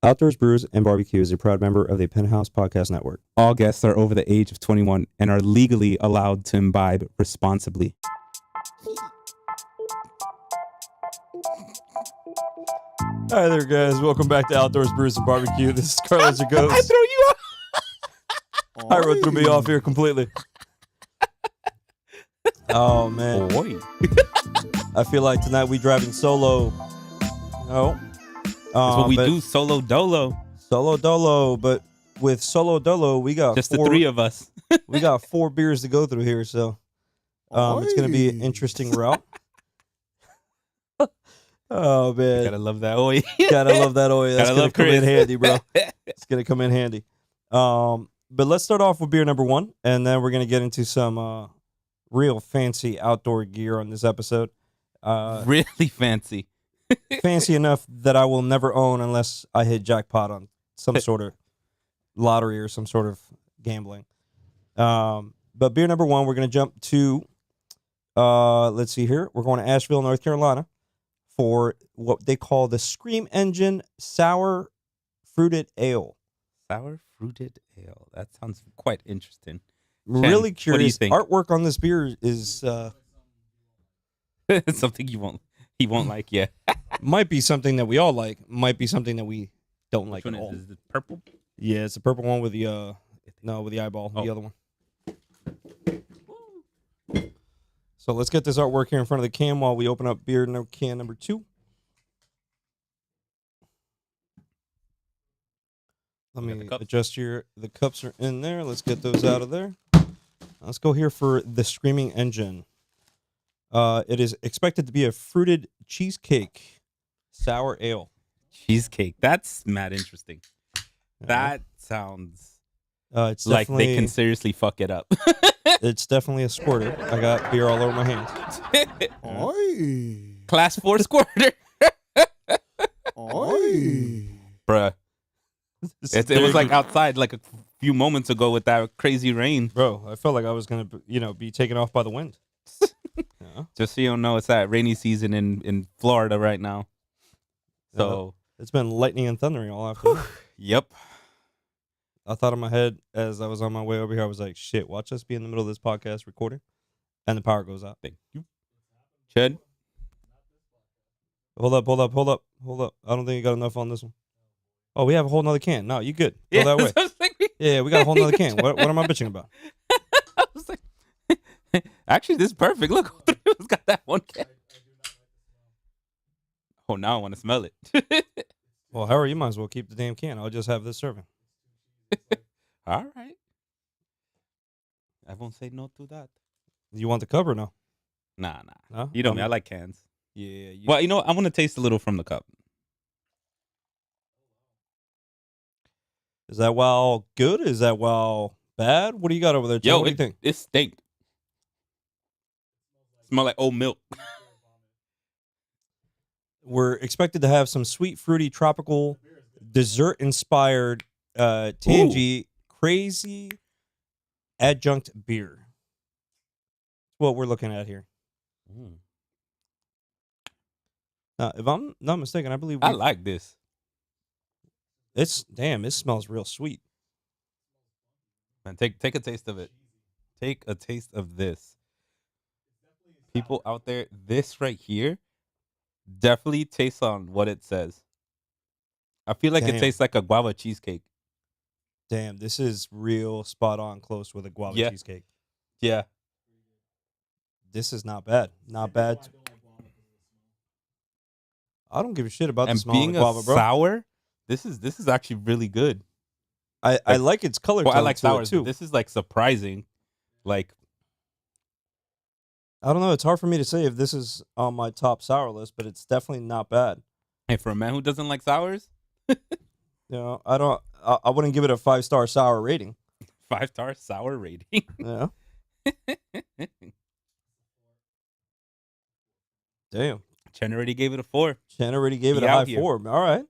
Outdoors Brews and BBQ is a proud member of the Penthouse Podcast Network. All guests are over the age of 21 and are legally allowed to imbibe responsibly. Hi there, guys. Welcome back to Outdoors Brews and BBQ. This is Carlos, your I ghost. threw you off. Hyro threw me off here completely. Oh, man. Boy. I feel like tonight we driving solo. No. That's what we do, solo dolo. Solo dolo, but with solo dolo, we got Just the three of us. We got 4 beers to go through here, so it's going to be an interesting route. Oh, man. Gotta love that oi. Gotta love that oil. That's going to come in handy, bro. It's It's going to come in handy. But let's start off with beer number 1, and then we're going to get into some real fancy outdoor gear on this episode. really fancy. Fancy enough that I will never own unless I hit jackpot on some sort of lottery or some sort of gambling. But beer number 1, we're going to jump to, let's see here. We're going to Asheville, North Carolina for what they call the Scream Engine Sour Fruited Ale. Sour fruited ale. That sounds quite interesting. Really what do you curious. think? Artwork on this beer is Something he won't like, yeah. might be something that we all like. Might be something that we don't like Which at one all. is it purple? Yeah, it's the purple one with the with the eyeball. Oh. The other one. So let's get this artwork here in front of the can while we open up beer can number 2. Let We got me the cups. adjust here. The cups are in there. Let's get those out of there. Let's go here for the Screaming Engine. It is expected to be a fruited cheesecake sour ale. Cheesecake. That's mad interesting. Yeah. That sounds It's like definitely, they can seriously fuck it up. It's definitely a squirter. I got beer all over my hands. Oi. Class 4 squirter. Oi. Bruh. It was like outside like a few moments ago with that crazy rain. Bro, I felt like I was gonna, be taken off by the wind. Yeah. Just so you don't know, it's that rainy season in Florida right now. So, It's been lightning and thundering all afternoon. yep. I thought in my head as I was on my way over here, I was like, shit, watch us be in the middle of this podcast recording, and the power goes out. Thank you. Chud. Hold up. I don't think you got enough on this one. Oh, we have a whole nother can. No, you good. Go that way. I was like, Yeah, we got a whole nother can. What am I bitching about? I was like, actually, this is perfect. Look, all three of us got that one can. Oh, now I want to smell it. Well, Harry, you might as well keep the damn can. I'll just have this serving. All right. I won't say no to that. You want the cup or no? Nah. No? You know me. I like cans. Yeah. Well, you know what? I want to taste a little from the cup. Is that wow good? Is that wow bad? What do you got over there? John? Yo, What do you think? It stink. Smell like old milk. We're expected to have some sweet, fruity, tropical, dessert-inspired, tangy, crazy adjunct beer. That's what we're looking at here. If I'm not mistaken, I believe I like this. it smells real sweet. Man, take a taste of it. Take a taste of this. People out there, this right here definitely tastes on what it says. I feel like Damn. it tastes like a guava cheesecake. Damn, this is real spot on close with a guava Yeah. cheesecake. Yeah. This is not bad. Not bad. I don't give a shit about the And smell of being the guava, a bro. sour, this is actually really good. I like its color Well, tone I like to it, sours, too. but this is like surprising. Like, I don't know. It's hard for me to say if this is on my top sour list, but it's definitely not bad. hey, for a man who doesn't like sours, I wouldn't give it a 5-star sour rating. 5-star sour rating. Yeah. Damn. Chen already gave it a 4. Chen already gave it He a out high here. 4. All right.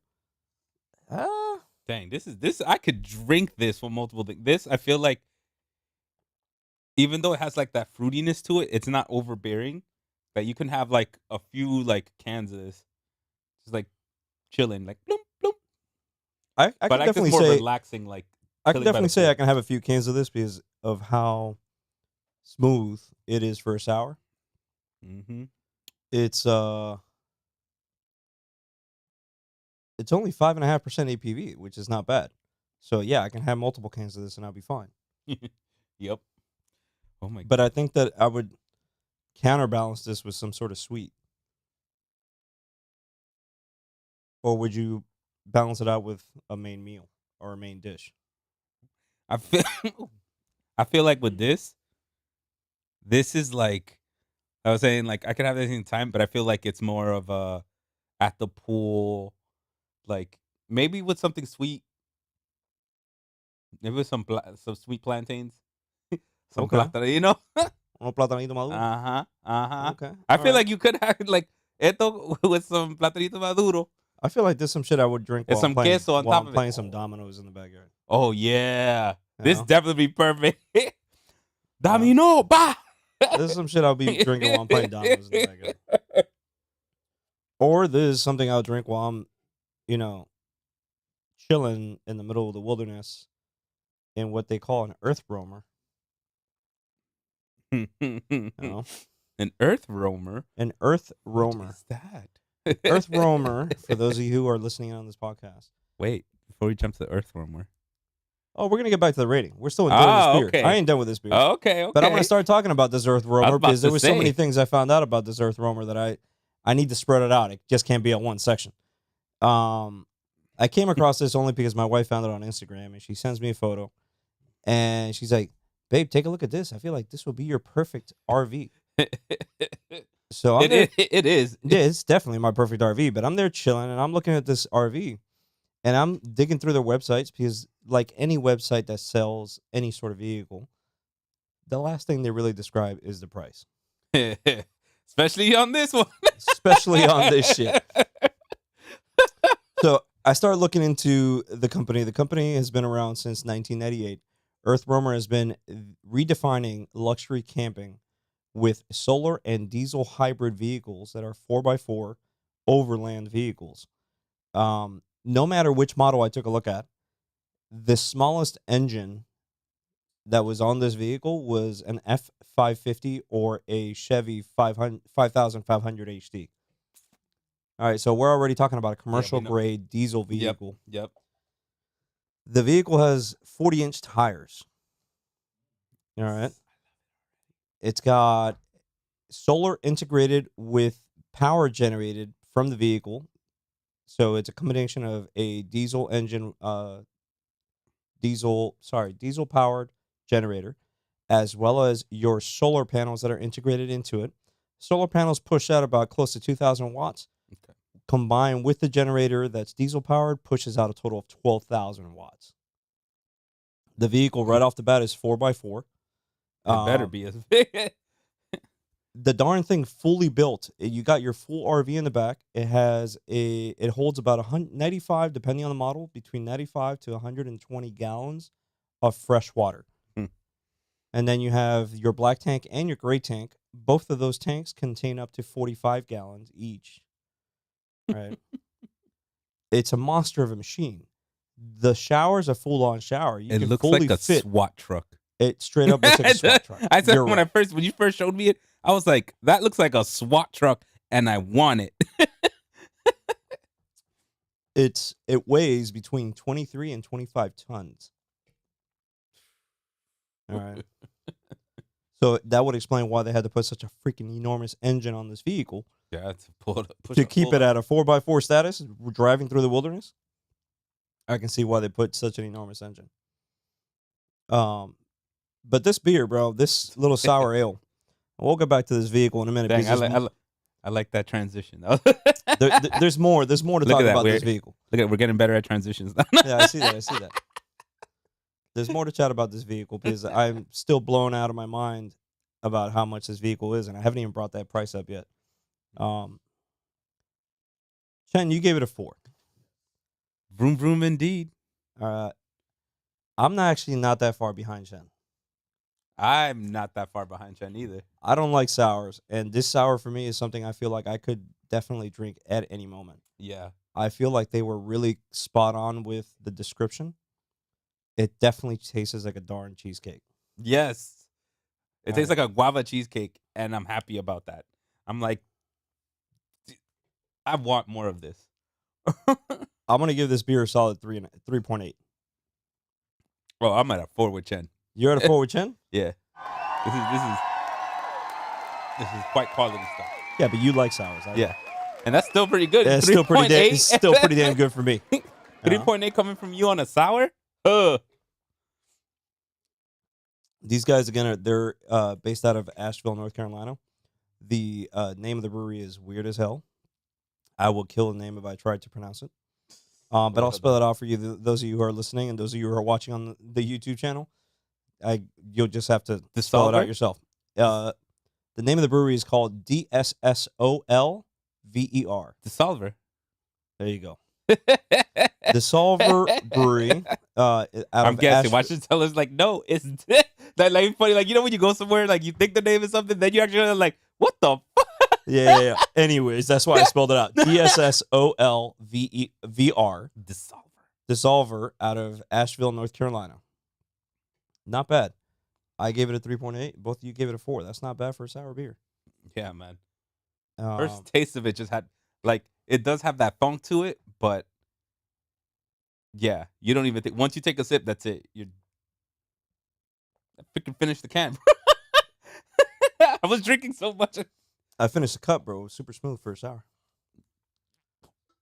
Dang, this I could drink this for multiple things. This I feel like, even though it has like that fruitiness to it, it's not overbearing. That you can have like a few like cans of this, just like chilling, like bloom bloom. I But can I like this definitely more say relaxing, like I can chilling by definitely the say I pool. can have a few cans of this because of how smooth it is for a sour. Mm-hmm. It's it's only 5.5% APV, which is not bad. So yeah, I can have multiple cans of this and I'll be fine. Yep. Oh my But god. I think that I would counterbalance this with some sort of sweet. Or would you balance it out with a main meal or a main dish? I feel I feel like with this is like I was saying, like I could have this in time, but I feel like it's more of a at the pool, like maybe with something sweet, maybe with some sweet plantains, some Okay. plátano, you know. Un platanito maduro. Uh-huh. Okay. I All feel right. like you could have like esto with some platanito maduro I feel like there's some shit I would drink and some queso on while top I'm of it. playing some dominoes in the backyard. Oh yeah, You this know? definitely be perfect. Yeah. Domino, bah. This is some shit I'll be drinking while I'm playing dominoes in the backyard. Or this is something I'll drink while I'm, you know, chilling in the middle of the wilderness in what they call an earth roamer. You know? An earth roamer. An earth What roamer. is that? Earth roamer, for those of you who are listening on this podcast. Wait, before we jump to the earth roamer. Oh, we're going to get back to the rating. We're still enjoying this beer. Okay. I ain't done with this beer. Okay. But I'm going to start talking about this earth roamer about because there to were so many say. things I found out about this earth roamer that I need to spread it out. It just can't be at one section. I came across this only because my wife found it on Instagram and she sends me a photo and she's like, "Babe, take a look at this. I feel like this will be your perfect RV." So I'm there. It is. Yeah, it's definitely my perfect RV, but I'm there chilling and I'm looking at this RV and I'm digging through their websites because, like any website that sells any sort of vehicle, the last thing they really describe is the price, Especially on this one. especially on this shit. So I started looking into the company. The company has been around since 1998. Earth Roamer has been redefining luxury camping with solar and diesel hybrid vehicles that are 4x4 overland vehicles. No matter which model I took a look at, the smallest engine that was on this vehicle was an F550 or a Chevy 5500 HD. All right, so we're already talking about a commercial know. grade diesel vehicle. Yep. The vehicle has 40-inch tires. All right. It's got solar integrated with power generated from the vehicle. So it's a combination of a diesel engine, diesel powered generator, as well as your solar panels that are integrated into it. Solar panels push out about close to 2,000 watts. Okay. Combined with the generator that's diesel powered, pushes out a total of 12,000 watts. The vehicle right off the bat is 4x4. It better be as big. The darn thing fully built. You got your full RV in the back. It holds about 195, depending on the model, between 95 to 120 gallons of fresh water. And then you have your black tank and your gray tank. Both of those tanks contain up to 45 gallons each. Right. It's a monster of a machine. The shower's a full-on shower. You It can looks fully like a fit. SWAT truck. It straight up looks like a SWAT truck. I said You're right. when you first showed me it, I was like, that looks like a SWAT truck, and I want it. It weighs between 23 and 25 tons. All right. So that would explain why they had to put such a freaking enormous engine on this vehicle Yeah, push to keep it at a 4x4 status, driving through the wilderness. I can see why they put such an enormous engine. But this beer, bro, this little sour ale. We'll get back to this vehicle in a minute. Dang, because I like that transition. there's more. There's more to talk about this vehicle. Look at we're getting better at transitions now. Yeah, I see that. There's more to chat about this vehicle because I'm still blown out of my mind about how much this vehicle is, and I haven't even brought that price up yet. Chen, you gave it a 4. Vroom vroom indeed. I'm not that far behind Chen. I'm not that far behind Chen either. I don't like sours, and this sour for me is something I feel like I could definitely drink at any moment. Yeah. I feel like they were really spot on with the description. It definitely tastes like a darn cheesecake. Yes. It tastes Alright. like a guava cheesecake, and I'm happy about that. I'm like, I want more of this. I'm gonna give this beer a solid 3.8. Well, I'm at a 4 with Chen. You're at a 4 with Chen? Yeah. This is quite quality stuff. Yeah, but you like sours. Yeah. And that's still pretty good. It's still pretty 3.8. it's still pretty damn good for me. 3.8 coming from you on a sour? These guys again they're based out of Asheville, North Carolina. The name of the brewery is weird as hell. I will kill the name if I tried to pronounce it. But I'll spell it out for you. Those of you who are listening and those of you who are watching on the YouTube channel, you'll just have to spell it out yourself. The name of the brewery is called DSSOLVER. Dissolver. There you go. Dissolver Brewery. I'm guessing. Why should you tell us, like, no, it's that, like, funny. Like, you know when you go somewhere, like, you think the name is something, then you actually like, what the fuck? Yeah. Anyways, that's why I spelled it out. DSSOLVER. Dissolver out of Asheville, North Carolina. Not bad. I gave it a 3.8. Both of you gave it a 4. That's not bad for a sour beer. Yeah, man. First taste of it just had, like, it does have that funk to it, but yeah, you don't even think, once you take a sip, that's it. You're freaking finish the can. I was drinking so much. I finished the cup, bro. It was super smooth for a sour.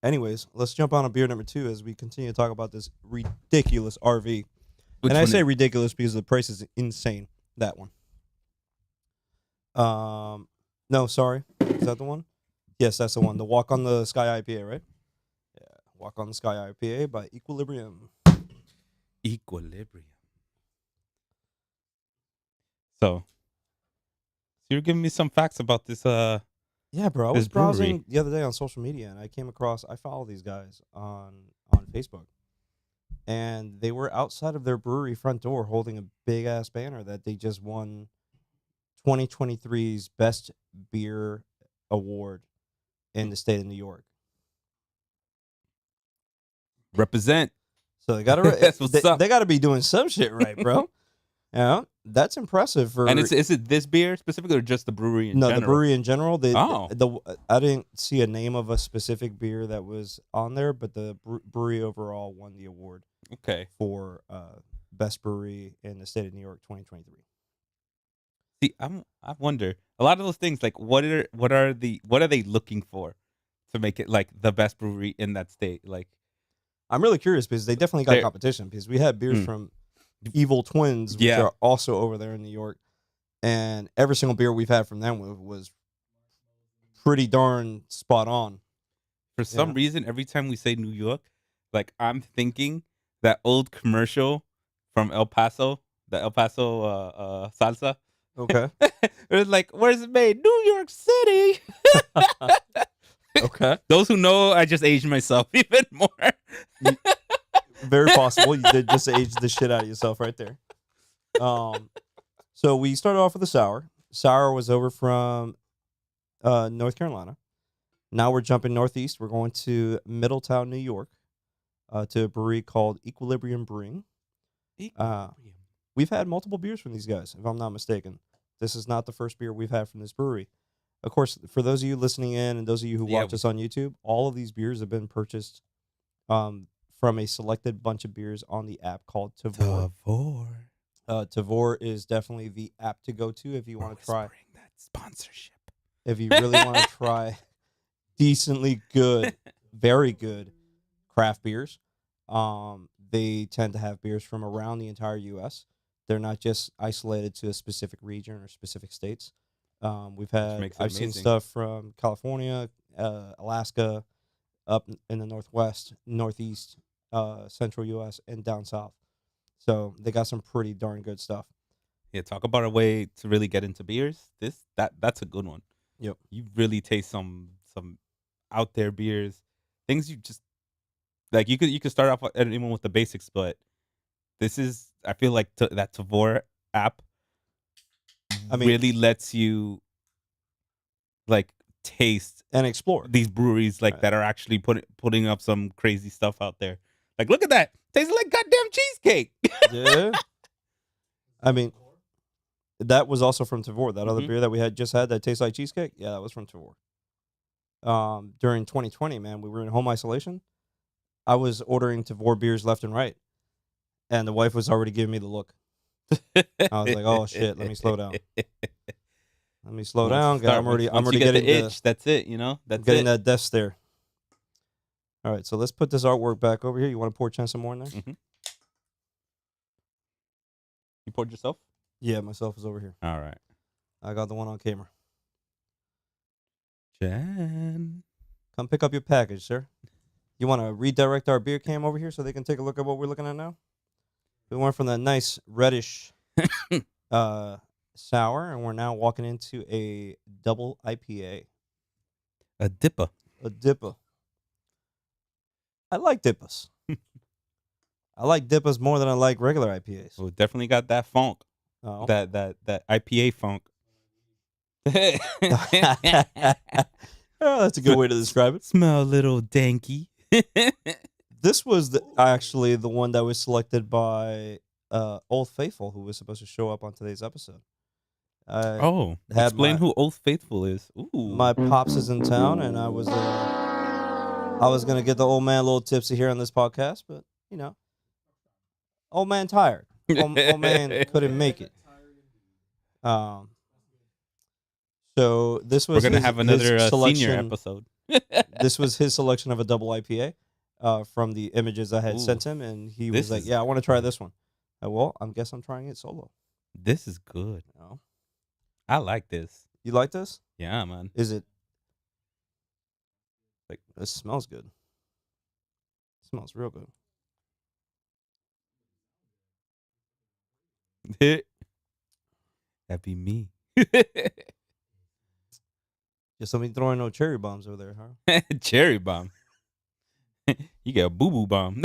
Anyways, let's jump on a beer number 2 as we continue to talk about this ridiculous RV. Which and I one say is- ridiculous because the price is insane. That one. No, sorry. Is that the one? Yes, that's the one. The Walk on the Sky IPA, right? Yeah. Walk on the Sky IPA by Equilibrium. Equilibrium. So you're giving me some facts about this. Yeah, bro. I This was browsing brewery. the other day on social media and I came across, I follow these guys on Facebook. And they were outside of their brewery front door holding a big ass banner that they just won 2023's Best Beer Award in the state of New York. Represent. So they gotta That's what's up. they gotta be doing some shit right, bro. Yeah, that's impressive for. And is it this beer specifically or just the brewery in no, general? the brewery in general. Oh. I didn't see a name of a specific beer that was on there, but the brewery overall won the award Okay. for best brewery in the state of New York 2023. See, I wonder a lot of those things. Like, what are they looking for to make it like the best brewery in that state? Like, I'm really curious because they definitely got They're- competition because we had beers Mm. from Evil Twins, which Yeah. are also over there in New York, and every single beer we've had from them was pretty darn spot on. for some reason, every time we say New York, like I'm thinking that old commercial from El Paso, the El Paso salsa. Okay. It was like, where's it made? New York City. Okay. Those who know, I just aged myself even more. Very possible. You did just age the shit out of yourself right there. So we started off with a sour. Sour was over from North Carolina. Now we're jumping northeast. We're going to Middletown, New York, to a brewery called Equilibrium Brewing. We've had multiple beers from these guys, if I'm not mistaken. This is not the first beer we've had from this brewery. Of course, for those of you listening in and those of you who watch us on YouTube, all of these beers have been purchased from a selected bunch of beers on the app called Tavor. Tavor is definitely the app to go to if you want to try. That sponsorship. If you really want to try decently good, very good craft beers. They tend to have beers from around the entire U.S. They're not just isolated to a specific region or specific states. I've seen stuff from California, Alaska, up in the Northwest, Northeast, Central U.S., and down south. So they got some pretty darn good stuff. Yeah, talk about a way to really get into beers. That's a good one. Yep. You really taste some out there beers, things you just like. You could start off even with the basics, but this is, I feel like that Tavor app really lets you like taste and explore. these breweries like Right. that are actually putting up some crazy stuff out there. Like, look at that. Tastes like goddamn cheesecake. Yeah. I mean, that was also from Tavor. That other Mhm. beer that we had just had that tastes like cheesecake. Yeah, that was from Tavor. During 2020, man, we were in home isolation. I was ordering Tavor beers left and right, and the wife was already giving me the look. I was like, "Oh shit, let me slow down. Let me slow down. I'm Once already you get getting the itch, that's it. You know, I'm that's getting it. that death stare." All right, so let's put this artwork back over here. You want to pour Chen some more in there? Mhm. You poured yourself? Yeah, myself is over here. All right. I got the one on camera. Jen. Come pick up your package, sir. You want to redirect our beer cam over here so they can take a look at what we're looking at now? We went from that nice reddish sour, and we're now walking into a double IPA, A dipper. a dipper. I like dippas. I like dippas more than I like regular IPAs. Oh, definitely got that funk. Oh. That IPA funk. Oh, that's a good way to describe it. Smell a little danky. This was actually the one that was selected by Old Faithful, who was supposed to show up on today's episode. Oh, had explain my- who Old Faithful is. Ooh. My pops is in town, and I was gonna get the old man a little tipsy here on this podcast, but you know, old man tired. Old man couldn't make it. So this was We're gonna his, have another his senior selection. episode. This was his selection of a double IPA from the images I had Ooh, sent him, and he this was like, is "Yeah, I want to try good. this one." Well, I guess I'm trying it solo. This is good. You know? I like this. You like this? Yeah, man. Is it? Like- It smells good. It smells real good. That'd be me. Just somebody throwing no cherry bombs over there, huh? Cherry bomb. You get a boo boo bomb.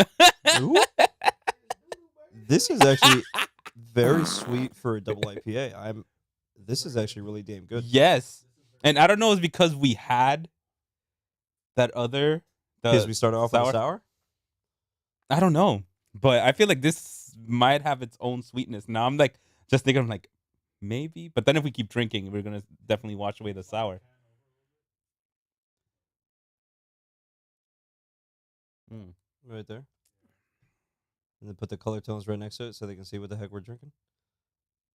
Ooh. This is actually very sweet for a double IPA. This is actually really damn good. Yes. And I don't know, it's because we had that other Because we started off with a sour. I don't know. But I feel like this might have its own sweetness. Now I'm like just thinking, I'm like, maybe. But then if we keep drinking, we're gonna definitely wash away the sour. Right there. And then put the color tones right next to it so they can see what the heck we're drinking.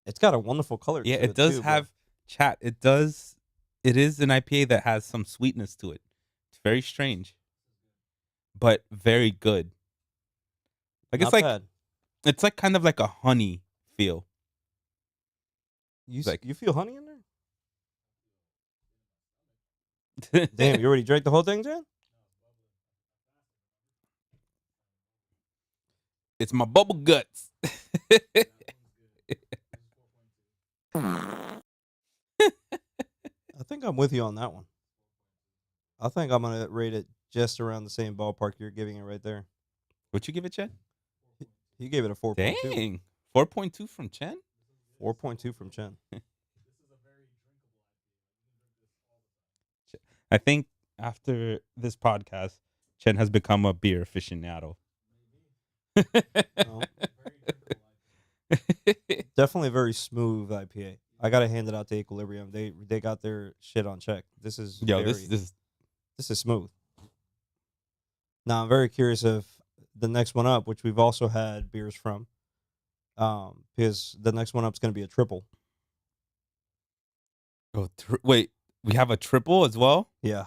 It's got a wonderful color Yeah, to it does too, bro. have chat. It does. It is an IPA that has some sweetness to it. It's very strange, but very good. Like Not it's like bad. it's like kind of like a honey feel. You like- you feel honey in there? Damn, you already drank the whole thing, Jan? It's my bubble guts. I think I'm with you on that one. I think I'm gonna rate it just around the same ballpark you're giving it right there. What you give it, Chen? He gave it a 4.2. Dang, 4.2 from Chen. 4.2 from Chen. I think after this podcast, Chen has become a beer aficionado. No. Definitely a very smooth IPA. I gotta hand it out to Equilibrium. They got their shit on check. This is Yo, very, this this is smooth. Now I'm very curious of the next one up, which we've also had beers from. Because the next one up is gonna be a triple. wait, we have a triple as well. Yeah.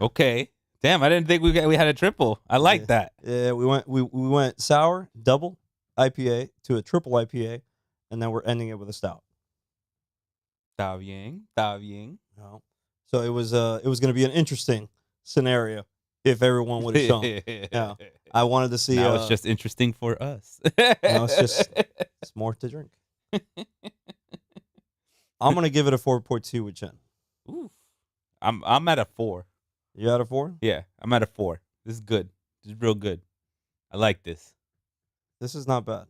Okay, damn, I didn't think we had a triple. I like Yeah. that. Yeah, we went sour, double IPA to a triple IPA, and then we're ending it with a stout. Da bien. No. So it was going to be an interesting scenario if everyone would have shown. Yeah. I wanted to see. Now it's just interesting for us. Now it's more to drink. I'm gonna give it a 4.2 with Chen. Oof. I'm at a 4. You out of 4? Yeah, I'm at a 4. This is good. This is real good. I like this. This is not bad.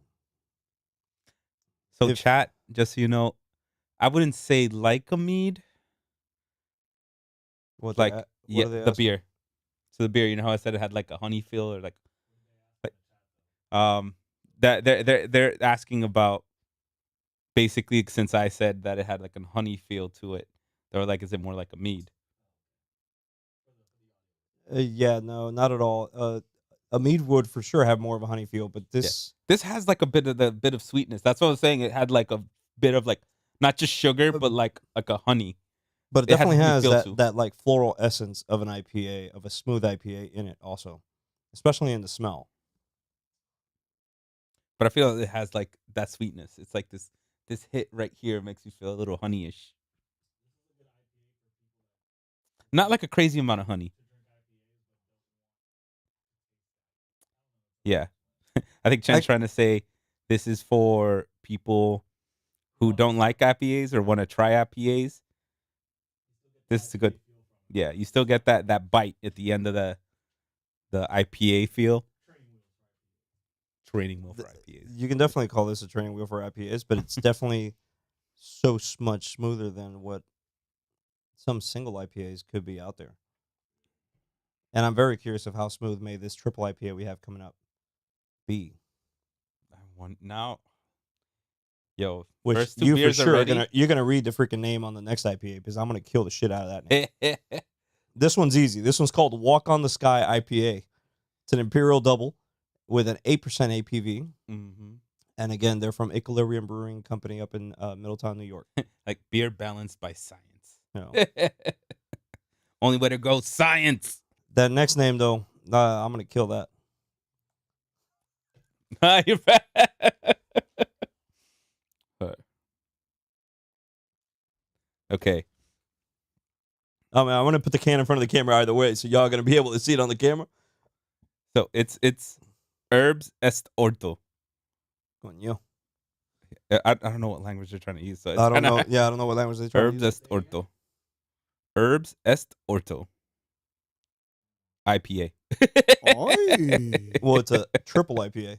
So If- chat, just so you know, I wouldn't say like a mead, What Like what yeah, are they the asking? beer. So the beer, you know how I said it had like a honey feel or like that they're asking about basically since I said that it had like a honey feel to it. They were like, is it more like a mead? Yeah, no, not at all. A mead would for sure have more of a honey feel, but Yeah. this, This has like a bit of sweetness. That's what I was saying. It had like a bit of like not just sugar, uh, but like a honey. but it It had a definitely honey has feel that too. that like floral essence of an IPA, of a smooth IPA in it, also, especially in the smell. But I feel it has like that sweetness. It's like this hit right here makes you feel a little honeyish. Not like a crazy amount of honey. Yeah. I think Chen's I, trying to say this is for people who don't like IPAs or want to try IPAs. This is a good. Yeah, you still get that bite at the end of the IPA feel. Training wheel for IPAs. you can definitely call this a training wheel for IPAs, but it's definitely so much smoother than what some single IPAs could be out there. And I'm very curious of how smooth may this triple IPA we have coming up be. I want now. Yo, Which first two you for beers are sure are ready. you're gonna read the freaking name on the next IPA because I'm gonna kill the shit out of that name. This one's easy. This one's called Walk on the Sky IPA. It's an Imperial Double with an 8% APV. Mm-hmm. And again, they're from Equilibrium Brewing Company up in Middletown, New York. Like beer balanced by science. You know. Only way to go, science. That next name, though, I'm going to kill that. You're bad. Okay. I mean, I want to put the can in front of the camera either way, so y'all going to be able to see it on the camera. So it's herbs est orto. Coño. I don't know what language they're trying to use. So it's I don't kinda know. Yeah, I don't know what language they're trying Herbs to use. est orto. Herbs est orto. IPA. Oi. Well, it's a triple IPA.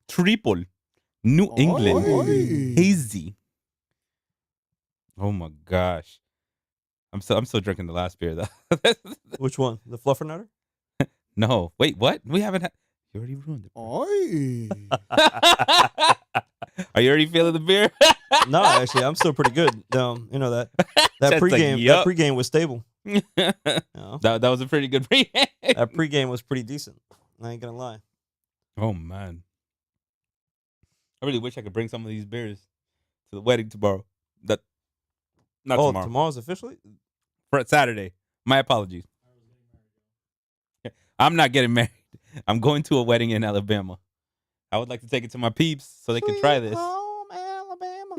Triple. New England. Oi. Hazy. Oh my gosh. I'm still drinking the last beer though. Which one? The Fluffernutter? No. Wait, what? We haven't had you already ruined it. Oi. Are you already feeling the beer? No, actually, I'm still pretty good. You know that Chet's like, pregame. yup. That pregame was stable. You know? That was a pretty good pre. That pregame was pretty decent. I ain't gonna lie. Oh man. I really wish I could bring some of these beers to the wedding tomorrow. Not tomorrow. Tomorrow's officially. For Saturday. My apologies. I'm not getting married. I'm going to a wedding in Alabama. I would like to take it to my peeps so they can try this. Home Alabama.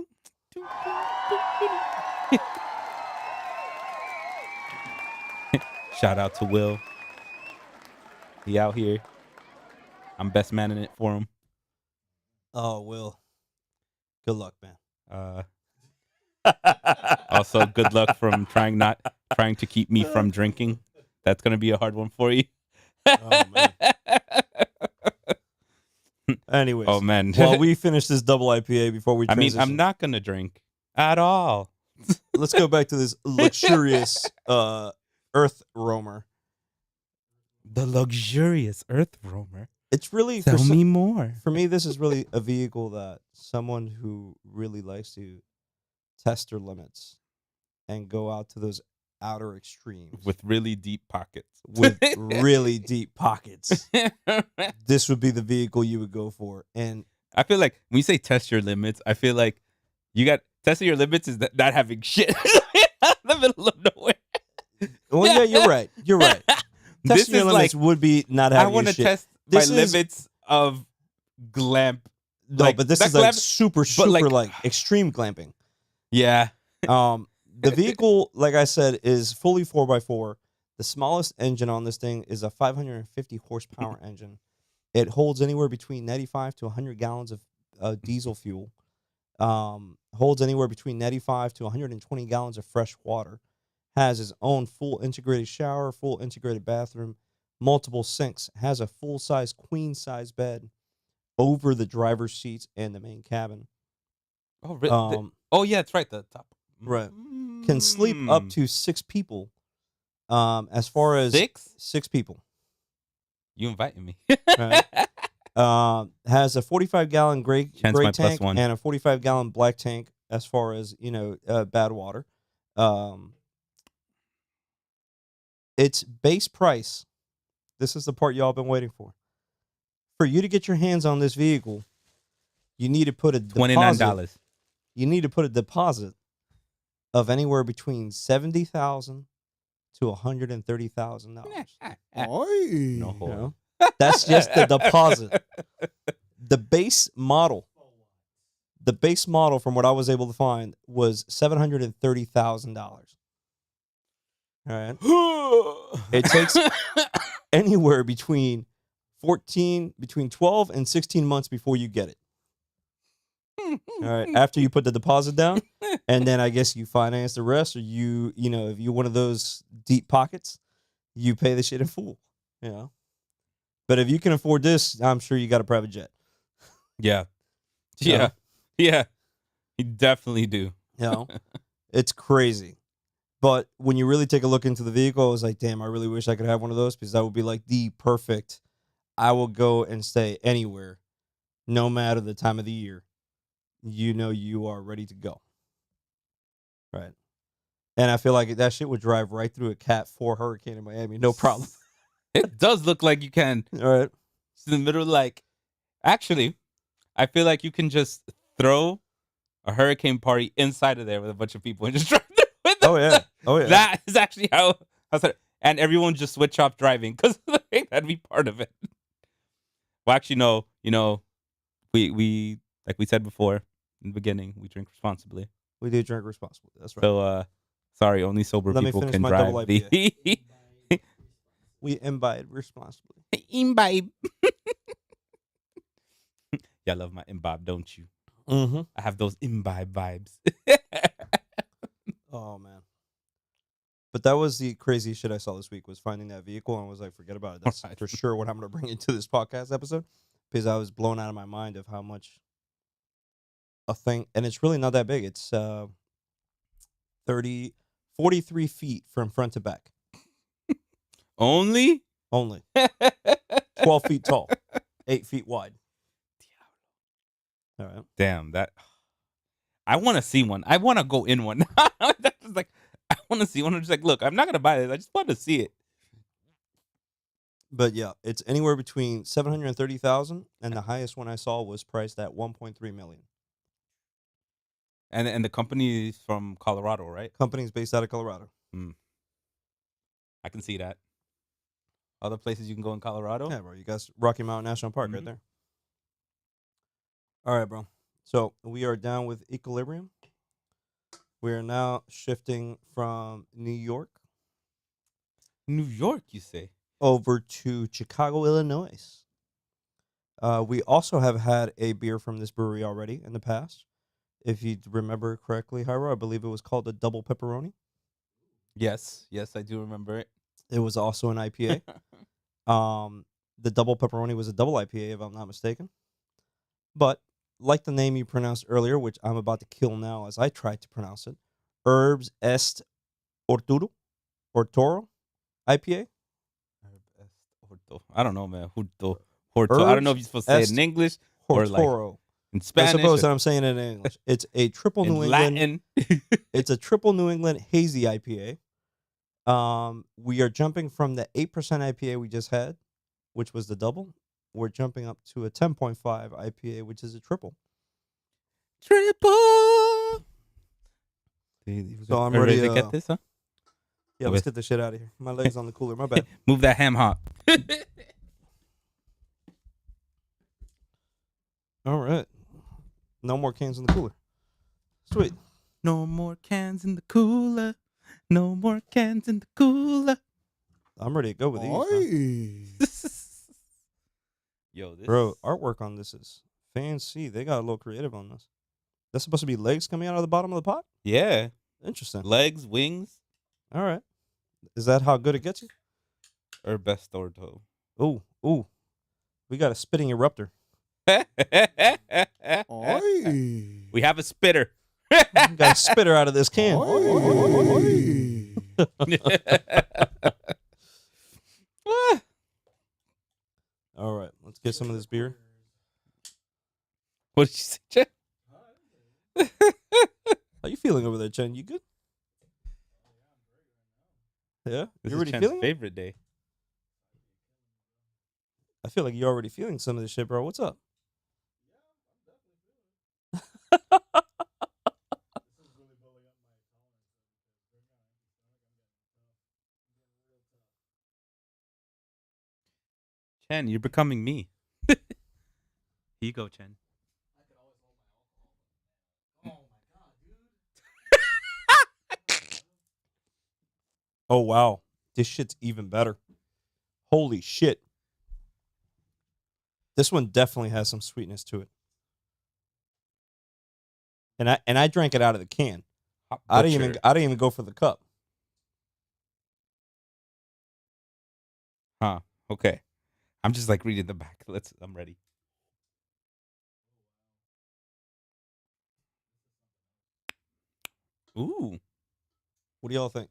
Shout out to Will. He out here. I'm best man in it for him. Oh, Will. Good luck, man. Also, good luck from trying to keep me from drinking. That's gonna be a hard one for you. Oh, man. Anyways. Oh man. While we finish this double IPA before we I mean, transition, I'm not gonna drink at all. let's go back to this luxurious Earth Roamer. The luxurious Earth Roamer. It's really Tell me more. For me, this is really a vehicle that someone who really likes to test their limits and go out to those outer extremes With really deep pockets. with really deep pockets. This would be the vehicle you would go for. And I feel like when you say test your limits, I feel like you got testing your limits is not having shit in the middle of nowhere. well, yeah, you're right. You're right. This Testing your is limits like would be not I having want your to shit. test This my is- limits of glamp. No, like, but this not is like glamp, super but like extreme glamping. Yeah. The vehicle, like I said, is fully 4x4. The smallest engine on this thing is a 550 horsepower engine. It holds anywhere between 95 to 100 gallons of diesel fuel. Holds anywhere between 95 to 120 gallons of fresh water. Has its own full integrated shower, full integrated bathroom, multiple sinks. Has a full-size queen-size bed over the driver's seats and the main cabin. Oh, really? Oh, yeah, that's right. The top. Right. Can sleep up Mm. to 6 people As far as 6 people, You inviting me? right. Has a 45-gallon gray Chance my tank +1. and a 45-gallon black tank. As far as bad water, its base price. This is the part y'all been waiting for. For you to get your hands on this vehicle, you need to put a deposit. $29. You need to put a deposit of anywhere between $70,000 to $130,000. Oi. No You whore. know? That's just the deposit. The base model, from what I was able to find, was $730,000. All right. It takes anywhere between 12 and 16 months before you get it. All right. After you put the deposit down, and then I guess you finance the rest, or if you're one of those deep pockets, you pay the shit in full. But if you can afford this, I'm sure you got a private jet. Yeah. Yeah. Yeah. You definitely do. It's crazy. But when you really take a look into the vehicle, I was like, damn, I really wish I could have one of those, because that would be like the perfect. I will go and stay anywhere, no matter the time of the year. You are ready to go. Right. And I feel like that shit would drive right through a Cat 4 hurricane in Miami. No problem. It does look like you can. All right. It's in the middle, actually, I feel like you can just throw a hurricane party inside of there with a bunch of people and just drive there with them. Oh, yeah. That is actually how I said, and everyone just switch off driving, because that'd be part of it. Well, actually, no. We like we said before in the beginning, we drink responsibly. We do drink responsibly. That's right. So, sorry, only sober Let me people finish can my drive double the. We imbibe responsibly. Imbibe. Y'all love my imbibe, don't you? Mm-hmm. I have those imbibe vibes. Oh, man. But that was the craziest shit I saw this week, was finding that vehicle, and I was like, forget about it. That's Right. for sure what I'm going to bring into this podcast episode, because I was blown out of my mind of how much a thing, and it's really not that big. It's 43 feet from front to back. Only 12 feet tall, 8 feet wide. All right. Damn, that. I want to see one. I want to go in one. That's just like, I want to see one. I'm just like, look, I'm not gonna buy this. I just want to see it. But yeah, it's anywhere between 730,000, and the highest one I saw was priced at 1.3 million. And the company is from Colorado, right? Company's based out of Colorado. I can see that. Other places you can go in Colorado? Yeah, bro. You guys, Rocky Mountain National Park right Mhm. there. All right, bro. So we are down with Equilibrium. We are now shifting from New York New York, you say? over to Chicago, Illinois. We also have had a beer from this brewery already in the past. If you remember correctly, Hyro, I believe it was called the Double Pepperoni. Yes, I do remember it. It was also an IPA. The Double Pepperoni was a double IPA, if I'm not mistaken. But like the name you pronounced earlier, which I'm about to kill now as I try to pronounce it, Herbs Est Orturo IPA. I don't know, man. Horto. I don't know if you're supposed to say it in English or like Hortoro. in I Spanish. suppose that I'm saying it in English. It's a triple in New England. Latin. It's a triple New England hazy IPA. We are jumping from the 8% IPA we just had, which was the double. We're jumping up to a 10.5 IPA, which is a triple. Triple. So I'm Are ready to to get this, huh? Yeah, let's get the shit out of here. My leg's on the cooler. My bad. Move that ham hock. All right. No more cans in the cooler. Sweet. No more cans in the cooler. No more cans in the cooler. I'm ready to go with these, man. Oi. Yo, this Bro, artwork on this is fancy. They got a little creative on this. That's supposed to be legs coming out of the bottom of the pot? Yeah. Interesting. Legs, wings, All right. Is that how good it gets you? or best ordo. Ooh. We got a spitting eruptor. Oi. We have a spitter. We got a spitter out of this can. Oi. get some of this beer. What did you say, Chen? How you feeling over there, Chen? You good? Yeah, This you is already Chen's feeling it? favorite day. I feel like you're already feeling some of this shit, bro. What's up? Chen, you're becoming me. Here you go, Chen. Oh wow, this shit's even better. Holy shit. This one definitely has some sweetness to it. And I drank it out of the can. I didn't even go for the cup. Huh. Okay. I'm just like reading the back. I'm ready. Ooh. What do y'all think?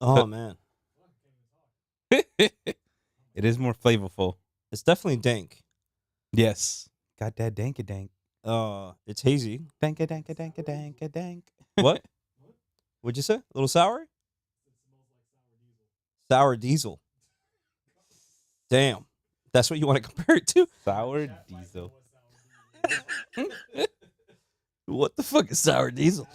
Oh man, It is more flavorful. it's definitely dank. Yes. Got that dank dank. It's hazy. Dank dank dank dank dank. What? What'd you say? A little sour? Sour diesel. Damn, that's what you want to compare it to? Sour diesel. What the fuck is sour diesel?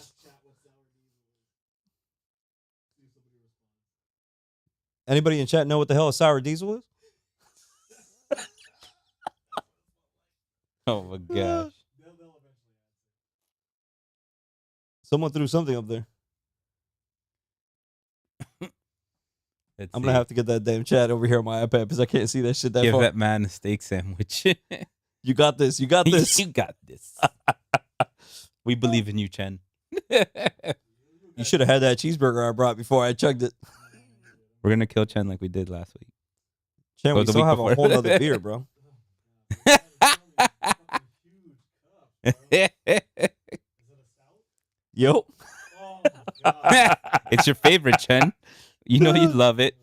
Anybody in chat know what the hell a sour diesel is? Oh my gosh. Someone threw something up there. Let's I'm gonna see. have to get that damn chat over here on my iPad because I can't see that shit that Give far. that man a steak sandwich. You got this. You got this. You got this. We believe in you, Chen. You should have had that cheeseburger I brought before I chugged it. We're gonna kill Chen like we did last week. Chen, Oh, we the still week have before. a whole nother beer, bro. Yo. It's your favorite, Chen. You know you love it.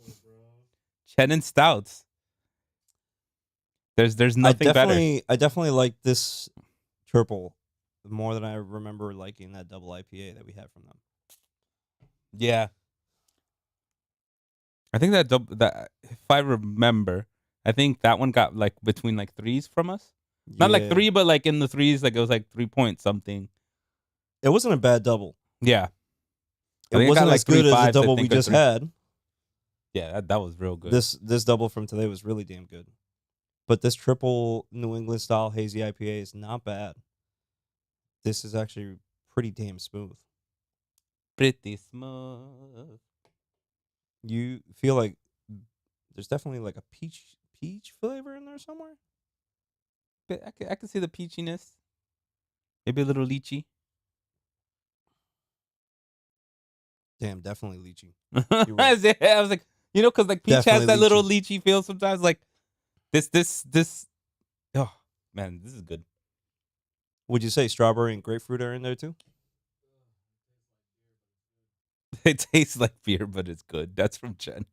Chen and stouts. There's nothing better. I definitely like this triple more than I remember liking that double IPA that we had from them. Yeah. I think that if I remember, I think that one got like between like threes from us. Not like Yeah. 3, but like in the threes, like it was like 3 point something. It wasn't a bad double. Yeah. I It think it wasn't got, like, as good 3 as the fives, I double we think, or just 3. had. Yeah, that was real good. This double from today was really damn good. But this triple New England style hazy IPA is not bad. This is actually pretty damn smooth. Pretty smooth. You feel like there's definitely like a peach flavor in there somewhere. But I can see the peachiness. Maybe a little lychee. Damn, definitely lychee. I was like, you know, because like peach Definitely has that little lychee feel sometimes. Like this. Oh man, this is good. Would you say strawberry and grapefruit are in there too? It tastes like beer, but it's good. That's from Chen.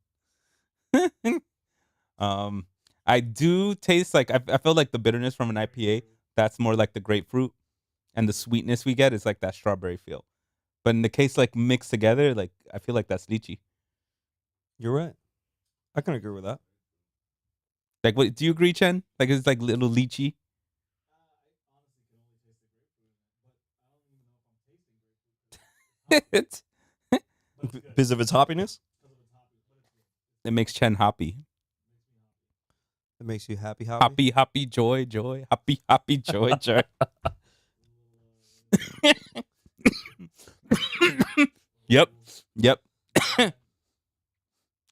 I do taste like I feel like the bitterness from an IPA. That's more like the grapefruit, and the sweetness we get is like that strawberry feel. But in the case like mixed together, like I feel like that's lychee. You're right. I can agree with that. Like, what do you agree, Chen? Like it's like little lychee. It Because of its hoppiness, makes Chen happy. it makes you happy. Happy, joy, happy, joy. Yep.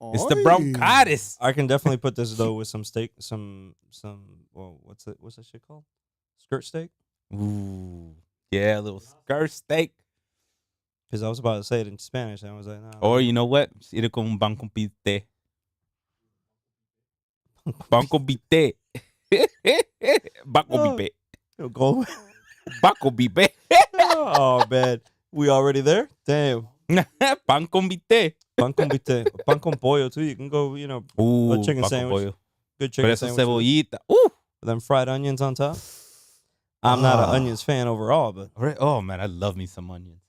It's the bronchitis. I can definitely put this though with some steak, some. Well, what's that shit called? Skirt steak. Ooh, yeah, a little skirt steak. Because I was about to say it in Spanish, and I was like, nah. Or you know what? Eat it con un pan con pite. Pan con pite. Bako bibe. Go. Bako bibe. Oh man, we already there? Damn. Pan con bite. Pan con bite, pan con pollo too. You can go, Ooh, chicken pan con sandwich. pollo. Good Pero chicken eso sandwich. cebollita. Ooh. With them fried onions on top. I'm not an Ah. onions fan overall, but Oh man, I love me some onions.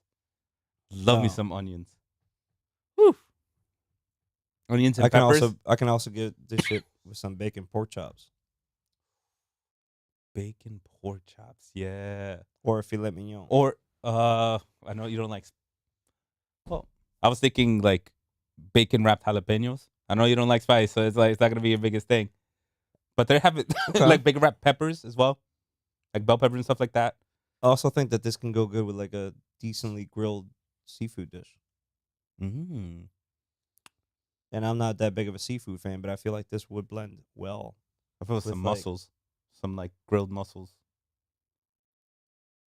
Love me Oh. some onions. Woo. Onions and I can peppers. also get this shit with some bacon pork chops Bacon pork chops. Yeah. or a filet mignon. Or I know you don't like. Well, I was thinking like bacon wrapped jalapenos. I know you don't like spice, so it's not gonna be your biggest thing. But they have it like bacon wrapped peppers as well, like bell peppers and stuff like that. I also think that this can go good with like a decently grilled seafood dish. Mm. And I'm not that big of a seafood fan, but I feel like this would blend well. I feel some With, mussels, some like grilled mussels.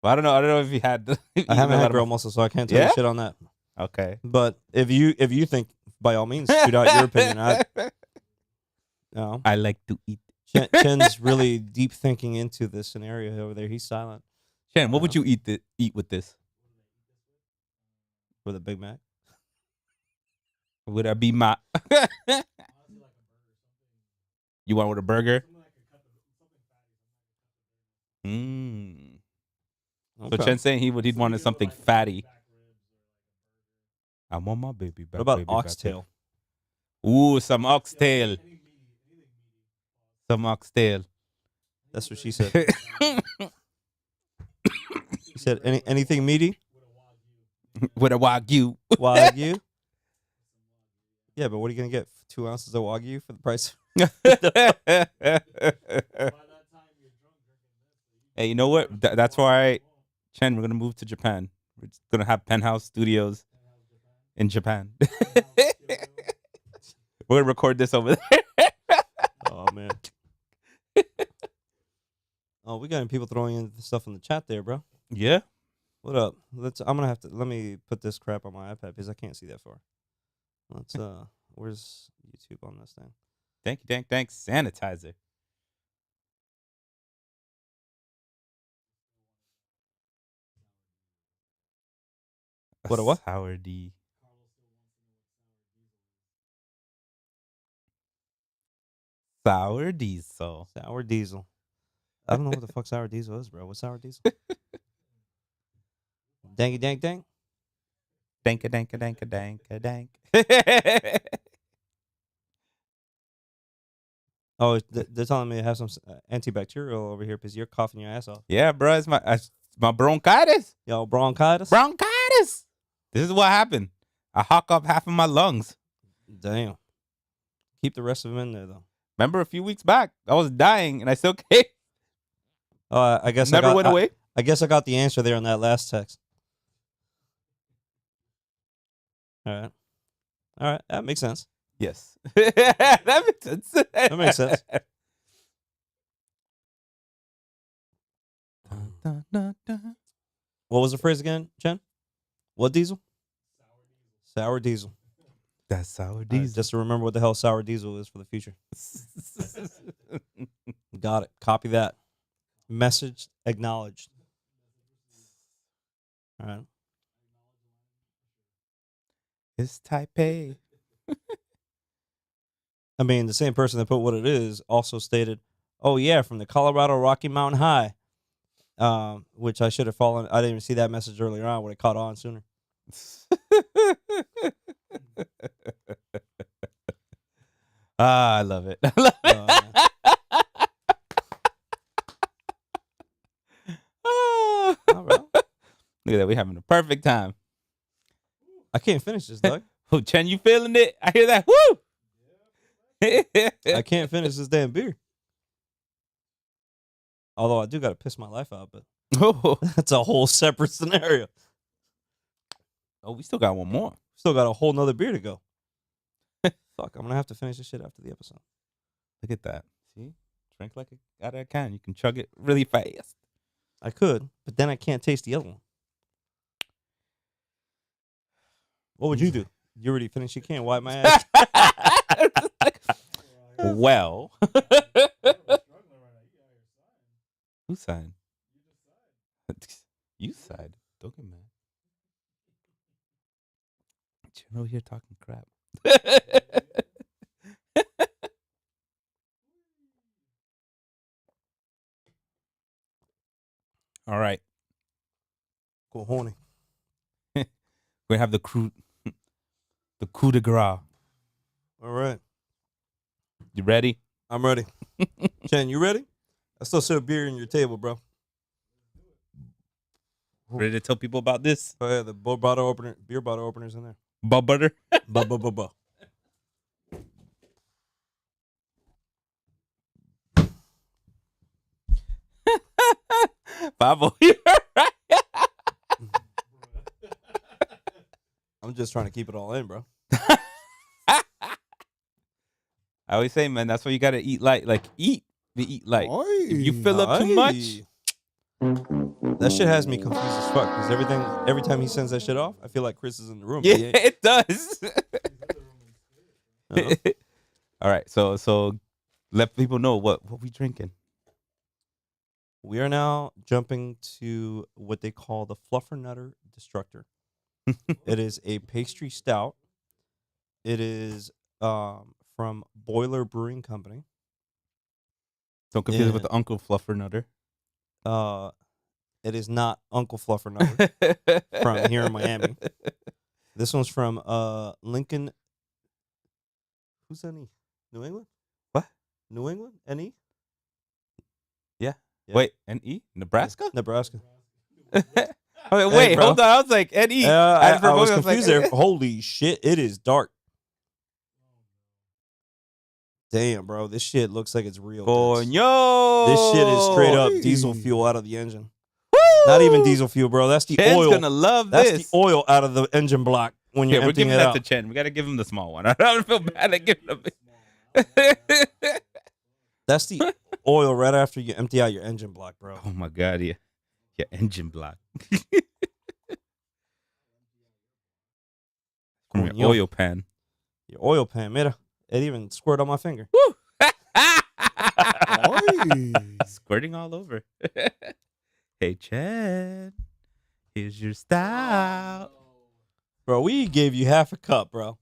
But I don't know. I don't know if you had. I haven't had grilled mussels, so I can't tell Yeah? you shit on that. Okay. But if you think, by all means, shoot out your opinion. No. I like to eat. Chen's really deep thinking into this scenario over there. He's silent Shannon, what would you eat with this? with a Big Mac. Would I be my? You want with a burger? Mm. So Okay. Chen's saying he'd wanted something fatty. I want my baby back. What about baby back, oxtail? baby. Ooh, some oxtail. Some oxtail. That's what she said. She said anything meaty? With a wagyu. Wagyu? Yeah, but what are you gonna get? 2 ounces of Wagyu for the price? Hey, you know what? That's why, Chen, we're gonna move to Japan. We're just gonna have penthouse studios in Japan. We're gonna record this over there. Oh man. Oh, we got people throwing in stuff in the chat there, bro. Yeah. What up? I'm gonna have to let me put this crap on my iPad because I can't see that far. Let's where's YouTube on this thing? Thanks. Sanitizer. What a what? Sour D. Sour diesel. Sour diesel. I don't know what the fuck sour diesel is, bro. What's sour diesel? Danky dank dank. Danka danka danka danka dank. Oh, they're telling me to have some antibacterial over here because you're coughing your ass off. Yeah, bro, it's my bronchitis. Yo, bronchitis. Bronchitis. This is what happened. I hawk up half of my lungs. Damn. Keep the rest of them in there though. Remember a few weeks back, I was dying and I still came. I guess Never went away. I guess I got the answer there on that last text. All right, that makes sense. Yes. That makes sense. That makes sense. What was the phrase again, Chen? What diesel? Sour diesel. That's sour All right, diesel. just to remember what the hell sour diesel is for the future. Got it. Copy that. Message acknowledged. All right. It's Taipei. I mean, the same person that put what it is also stated, "Oh yeah, from the Colorado Rocky Mountain High," which I should have fallen. I didn't even see that message earlier on. Would have caught on sooner. I love it. I love it. All right. Look at that. We're having a perfect time. I can't finish this, Doug. Oh, Chen, you feeling it? I hear that. Woo! I can't finish this damn beer. Although I do got to piss my life out, but Oh, that's a whole separate scenario. we still got one more. Still got a whole nother beer to go. Fuck, I'm gonna have to finish this shit after the episode. Look at that. See? Drink like out of a can. You can chug it really fast. I could, but then I can't taste the other one. What would you do? You already finished your can. Wipe my ass. Well. Whose side? You side. Don't get mad. You're over here talking crap. All right. Cojones. We have the coup de grace. All right. You ready? I'm ready. Chen, you ready? I still serve beer in your table, bro. Ready to tell people about this? Oh yeah, the beer bottle opener's in there. Butter. Ba. Pablo, you're right. I'm just trying to keep it all in, bro. I always say, man, that's why you gotta eat light. Like eat light. If you fill up too much, that shit has me confused as fuck. Because every time he sends that shit off, I feel like Chris is in the room. yeah, He ain't. it does. Uh-huh. All right, so let people know what we drinking. We are now jumping to what they call the Fluffernutter Destructor. It is a pastry stout. It is from Boiler Brewing Company. Don't confuse it with Yeah. the Uncle Fluffernutter. It is not Uncle Fluffernutter from here in Miami. This one's from Lincoln. Who's that? New England? What? New England? NE? Yeah. Yeah. Wait, N.E.? Nebraska? Nebraska. Wait, bro. hold on. I was like, N.E. I for a was moment, confused there. Holy shit, it is dark. Damn, bro. This shit looks like it's real. dense. Coño. This shit is straight up Oy. diesel fuel out of the engine. Woo! Not even diesel fuel, bro. That's the Chen's oil. gonna love That's this. the oil out of the engine block when you're Yeah, we're emptying giving it that out. to Chen. We gotta give him the small one. I don't feel bad at giving him. That's the oil right after you empty out your engine block, bro. Oh my god, yeah. Yeah, engine block. From your Coño. oil pan. Your oil pan, mira. It even squirted on my finger. Woo! Oy. Squirting all over. Hey, Chen. Here's your style. Bro, we gave you half a cup, bro.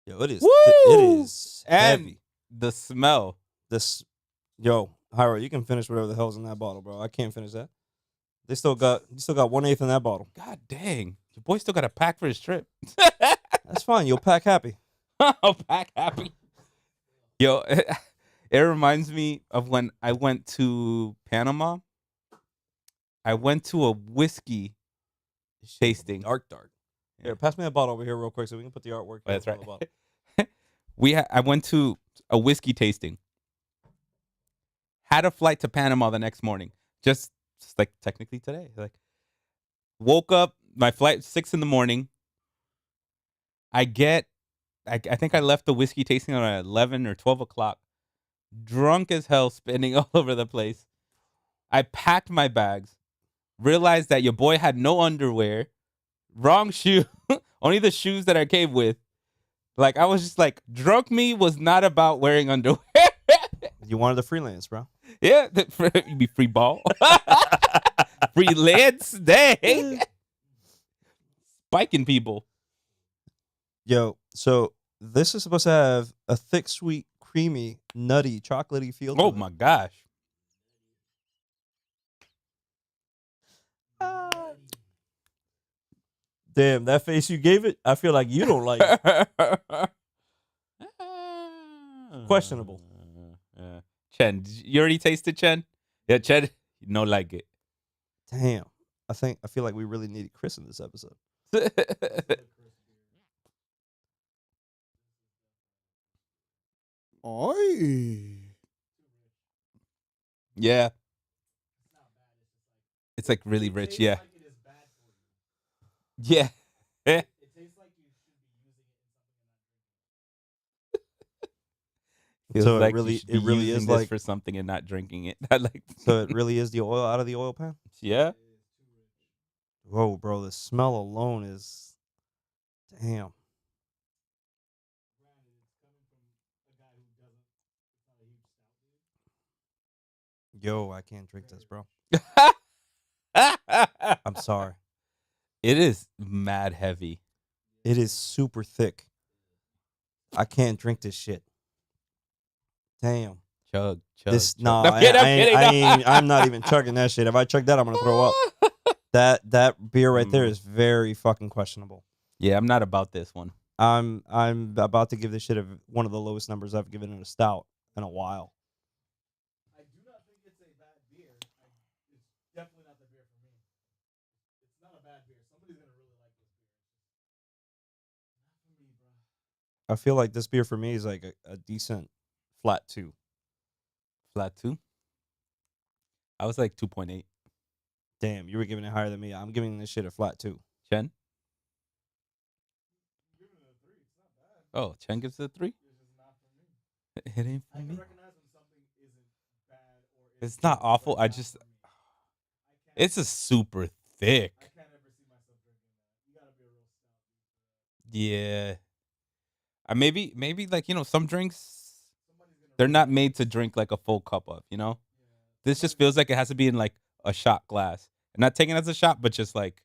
Yo, it is. Woo! It is And heavy. the smell. Yo, Hyro, you can finish whatever the hell's in that bottle, bro. I can't finish that. You still got 1/8 in that bottle. God dang. Your boy still got a pack for his trip. That's fine. You'll pack happy. I'll pack happy. Yo, it reminds me of when I went to Panama. I went to a whiskey tasting. Dark. Here, pass me that bottle over here real quick so we can put the artwork. Oh, that's on right. the bottle. I went to a whiskey tasting. Had a flight to Panama the next morning. Just like technically today. Like woke up, my flight 6 a.m. I think I left the whiskey tasting at 11 or 12 o'clock. Drunk as hell, spinning all over the place. I packed my bags. Realized that your boy had no underwear. Wrong shoe. Only the shoes that I came with. Like, I was just like, drunk me was not about wearing underwear. You wanted the freelance, bro. Yeah, you be free ball. Freelance day. Spiking people. Yo, so this is supposed to have a thick, sweet, creamy, nutty, chocolatey feel to Oh it. my gosh. Damn, that face you gave it, I feel like you don't like it. Questionable. Chen, you already tasted Chen? Yeah, Chen, you don't like it. Damn. I feel like we really needed Chris in this episode. Oy. Yeah. It's like really rich, yeah. Yeah. Feels So like it really is this like for something and not drinking it. I like. so it really is the oil out of the oil pan? Yeah. Whoa, bro, the smell alone is damn. Yo, I can't drink this, bro. I'm sorry. It is mad heavy. It is super thick. I can't drink this shit. Damn. Chug. This chug. no, I'm kidding. I'm not even chugging that shit. If I chug that, I'm gonna throw up. That beer right there is very fucking questionable. Yeah, I'm not about this one. I'm about to give this shit one of the lowest numbers I've given in a stout in a while. I do not think it's a bad beer. It's definitely not the beer for me. It's not a bad beer. Somebody's gonna really like this beer. Not for me, bro. I feel like this beer for me is like a decent flat 2. Flat 2. I was like 2.8. Damn, you were giving it higher than me. I'm giving this shit a flat 2. Chen? I'm giving it a 3. It's not bad. Oh, Chen gives it a 3? It's just not for me. It ain't for I can me. recognize when something isn't bad or It's not awful. but I not just, for me. I can't. it's a super thick. I can't ever see myself drinking that. You gotta be a real stout. Yeah. Maybe like, some drinks, Somebody's gonna. they're not made to drink like a full cup of, Yeah. This just feels like it has to be in like a shot glass. And not taking it as a shot, but just like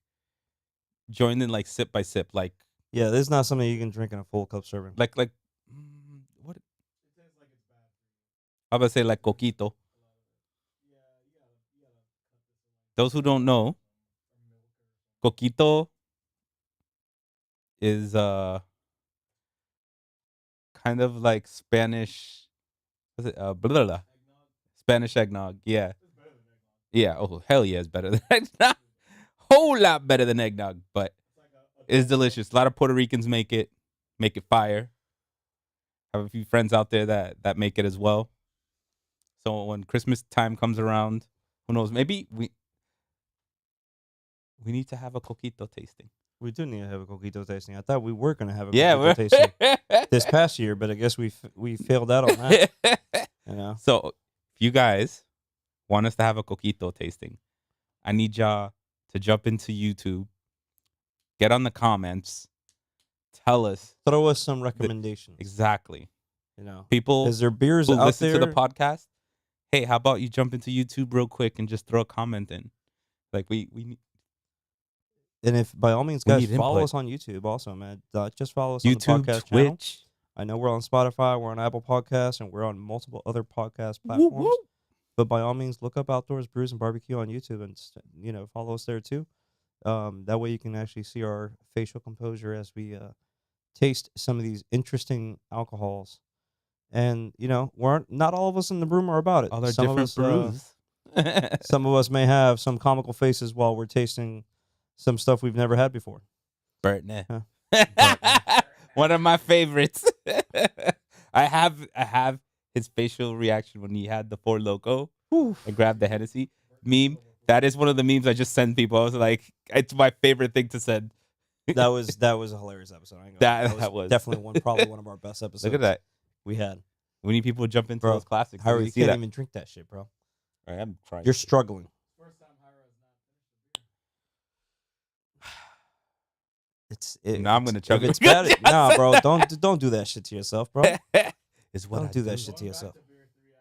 joined in like sip by sip. Like Yeah, this is not something you can drink in a full cup serving. what? It tastes like it's bad for you. I was about to say like coquito. Yeah, you gotta cut this away. Those who don't know, Or milk or something. coquito is kind of like Spanish. What's it? Blah, blah, blah. Eggnog. Spanish eggnog. Yeah. It's better than eggnog. Yeah. Oh, hell yeah, it's better than eggnog. Whole lot better than eggnog, but It's like it's delicious. A lot of Puerto Ricans make it fire. Have a few friends out there that make it as well. So when Christmas time comes around, who knows? Maybe we need to have a coquito tasting. We do need to have a coquito tasting. I thought we were gonna have a Yeah, coquito tasting this past year, but I guess we failed out on that. You know, So if you guys want us to have a coquito tasting, I need y'all to jump into YouTube, get on the comments, tell us throw us some recommendations. exactly. You know, People is there beers who out listen there? to the podcast, hey, how about you jump into YouTube real quick and just throw a comment in? Like we need. And if by all means, We guys, need follow input. us on YouTube also, man. Just follow us YouTube, on the podcast channel. Twitch. I know we're on Spotify, we're on Apple Podcasts, and we're on multiple other podcast Woo, platforms. woo. But by all means, look up Outdoors Brews and Barbecue on YouTube, and follow us there too. That way, you can actually see our facial composure as we taste some of these interesting alcohols. And we're not all of us in the room are about it. All our Some of different us, brews. some of us may have some comical faces while we're tasting some stuff we've never had before. Burtney. Huh. One of my favorites. I have his facial reaction when he had the Four Loko and grabbed the Hennessy meme. That is one of the memes I just send people. I was like, it's my favorite thing to send. That was a hilarious episode. I ain't gonna lie. That was. definitely probably one of our best episodes. Look at that. we had. We need people to jump into Bro, those classics. How Let me you see can't that. even drink that shit, bro. All right, I'm trying. You're struggling. First time Hyra has not finished the beer. Now I'm gonna chug if it. it's bad. Nah, bro, don't do that shit to yourself, bro. Is what Don't I do that shit to Going yourself. back to beer 3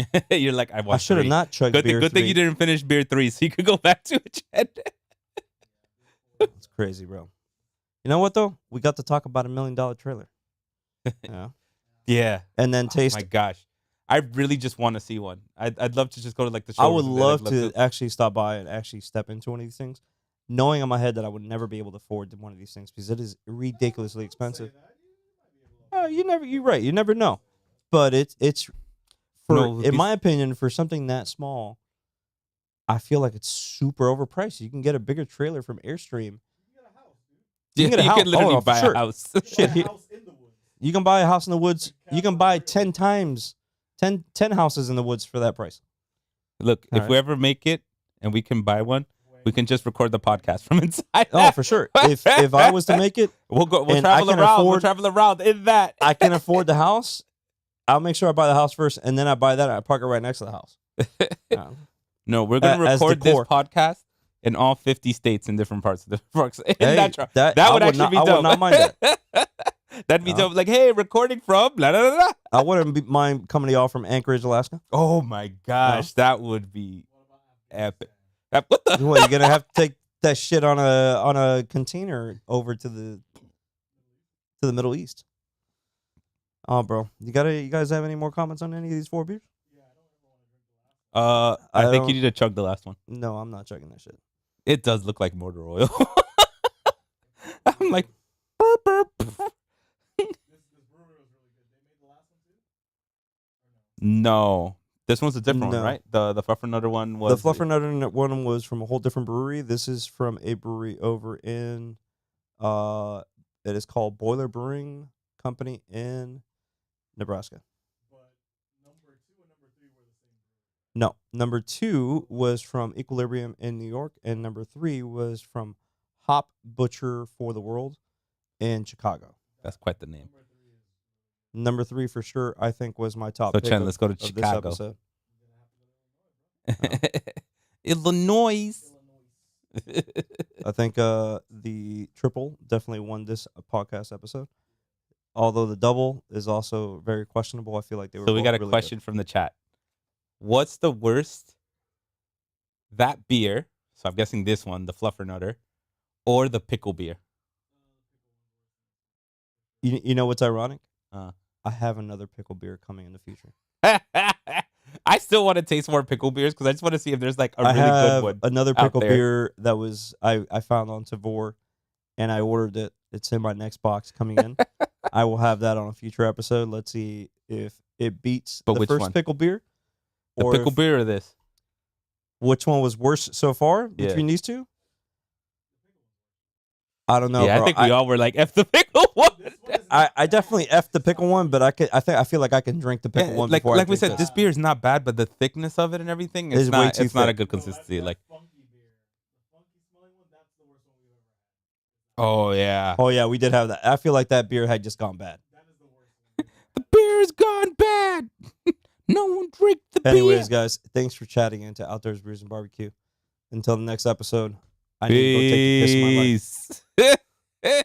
after beer 4 You're like, I I watched should have 3. not chugged Good beer. thing you 3. didn't finish beer 3, so you could go back to it. Jen. It's crazy, bro. You know what though? We got to talk about $1 million trailer. Yeah. Yeah. And then Oh taste. my gosh. I really just want to see one. I'd love to just go to like the show. I would love to actually stop by and actually step into one of these things, knowing in my head that I would never be able to afford one of these things because it is ridiculously expensive. You're right. You never know. But it's No, in my opinion, for something that small, I feel like it's super overpriced. You can get a bigger trailer from Airstream. Yeah, You can get a you house. can literally Oh, for buy sure. a house. Shit, here- house in the woods. you can buy a house in the woods. You can buy 10 houses in the woods for that price. Look, All if right. we ever make it and we can buy one, we can just record the podcast from inside. Oh, for sure. If I was to make it, We'll go. We'll and I travel can around. We'll afford- travel around in that. I can afford the house. I'll make sure I buy the house first, and then I buy that and I park it right next to the house. No, we're gonna As record this decor. podcast in all 50 states in different parts of the parks. Hey, that I would would actually not- be I would dope. not mind that That'd be No. dope. Like, hey, recording from blah, blah, blah, blah. I wouldn't mind coming to y'all from Anchorage, Alaska. Oh my gosh, that would be epic. What the? What, you're gonna have to take that shit on a container over to the Middle East. Oh, bro, you guys have any more comments on any of these 4 beers? I I think don't- you need to chug the last one. No, I'm not checking that shit. It does look like motor oil. I'm like, burp, burp. No, this one's a different No. one, right? The Fluffernutter one was The Fluffernutter one was from a whole different brewery. This is from a brewery over in, it is called Boiler Brewing Company in Nebraska. No, number 2 was from Equilibrium in New York, and number 3 was from Hop Butcher for the World in Chicago. That's quite the name. Number 3 for sure, I think, was my top So pick Chen, of- let's go to of this Chicago. episode. Illinois. I think the triple definitely won this podcast episode. Although the double is also very questionable. I feel like they were So we both got a really question from the chat. What's the worst? That beer, so I'm guessing this one, the Fluffernutter, or the pickle beer? good. You know what's ironic? Uh. I have another pickle beer coming in the future. I still want to taste more pickle beers because I just want to see if there's like a I really good have one. another out pickle there. beer that was I found on Tavor, and I ordered it. It's in my next box coming in. I will have that on a future episode. Let's see if it beats But the which first one? pickle beer. The or pickle if- beer or this? Which one was worse so far Yeah. between these two? I don't know. Yeah, bro. I think we all were like, F the pickle one. I definitely F the pickle one, but I feel like I can drink the pickle Yeah, one like before I we drink said, this beer is not bad, but the thickness of it and everything is It's way not. too It's not a thick. good consistency. Like, oh yeah, Oh yeah, we did have that. I feel like that beer had just gone bad. the beer's gone bad. No one drink the Anyways, beer. guys, thanks for chatting into Outdoors Brews and Barbecue. Until the next episode, I need to go take a piss in my life. Peace.